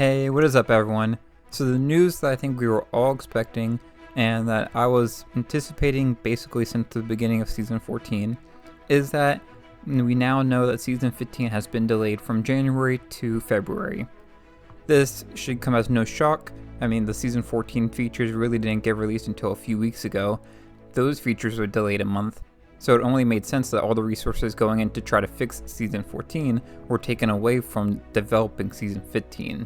Hey, what is up everyone? So the news that I think we were all expecting and that I was anticipating basically since the beginning of Season 14 is that we now know that Season 15 has been delayed from January to February. This should come as no shock. I mean, the Season 14 features really didn't get released until a few weeks ago. Those features were delayed a month, so it only made sense that all the resources going in to try to fix Season 14 were taken away from developing Season 15.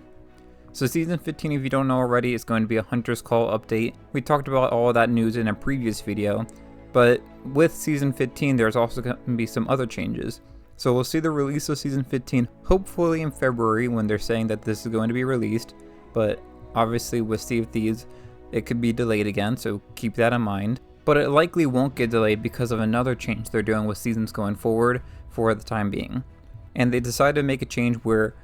So Season 15, if you don't know already, is going to be a Hunter's Call update. We talked about all of that news in a previous video, but with Season 15 there's also going to be some other changes. So we'll see the release of Season 15 hopefully in February when they're saying that this is going to be released, but obviously with Sea of Thieves it could be delayed again, so keep that in mind. But it likely won't get delayed because of another change they're doing with seasons going forward for the time being. And they decided to make a change where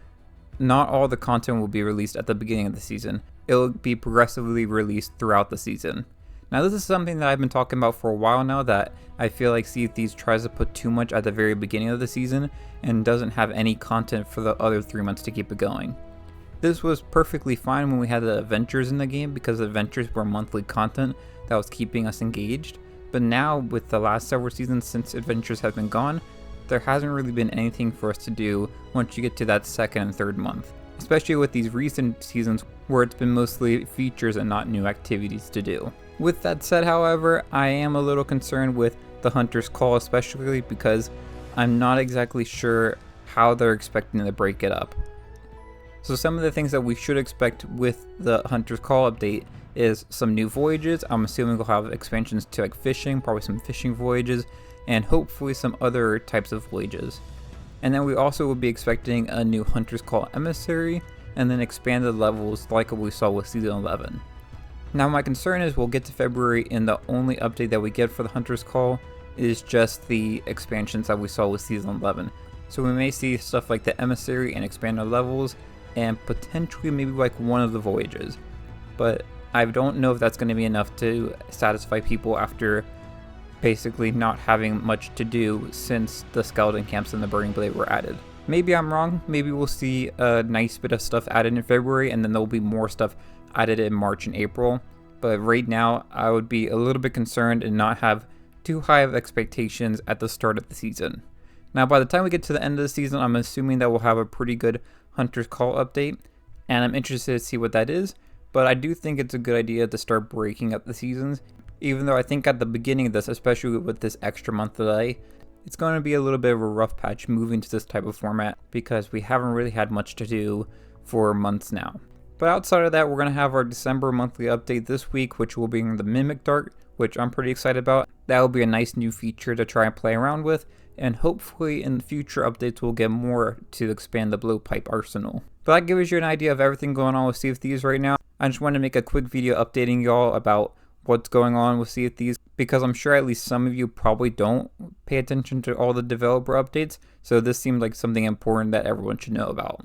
not all the content will be released at the beginning of the season. It'll be progressively released throughout the season. Now this is something that I've been talking about for a while now, that I feel like Sea of Thieves tries to put too much at the very beginning of the season and doesn't have any content for the other 3 months to keep it going. This was perfectly fine when we had the adventures in the game because the adventures were monthly content that was keeping us engaged, but now with the last several seasons since adventures have been gone, there hasn't really been anything for us to do once you get to that second and third month, especially with these recent seasons where it's been mostly features and not new activities to do. With that said, however, I am a little concerned with the Hunter's Call, especially because I'm not exactly sure how they're expecting to break it up. So some of the things that we should expect with the Hunter's Call update is some new voyages. I'm assuming we'll have expansions to like fishing, probably some fishing voyages, and hopefully some other types of voyages. And then we also will be expecting a new Hunter's Call emissary, and then expanded levels like what we saw with Season 11. Now my concern is we'll get to February and the only update that we get for the Hunter's Call is just the expansions that we saw with Season 11. So we may see stuff like the emissary and expanded levels, and potentially maybe like one of the voyages. But I don't know if that's going to be enough to satisfy people after basically not having much to do since the skeleton camps and the burning blade were added. Maybe I'm wrong. Maybe we'll see a nice bit of stuff added in February and then there'll be more stuff added in March and April. But right now I would be a little bit concerned and not have too high of expectations at the start of the season. Now by the time we get to the end of the season, I'm assuming that we'll have a pretty good Hunter's Call update, and I'm interested to see what that is. But I do think it's a good idea to start breaking up the seasons, even though I think at the beginning of this, especially with this extra month delay, it's going to be a little bit of a rough patch moving to this type of format because we haven't really had much to do for months now. But outside of that, we're going to have our December monthly update this week, which will bring the Mimic Dart, which I'm pretty excited about. That will be a nice new feature to try and play around with, and hopefully in future updates we'll get more to expand the blowpipe arsenal. But that gives you an idea of everything going on with Sea of Thieves right now. I just wanted to make a quick video updating y'all about what's going on with Sea of Thieves, because I'm sure at least some of you probably don't pay attention to all the developer updates, so this seemed like something important that everyone should know about.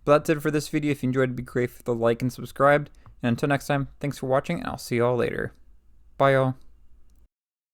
But that's it for this video. If you enjoyed, it'd be great if you like and subscribed, and until next time, thanks for watching and I'll see y'all later. Bye y'all.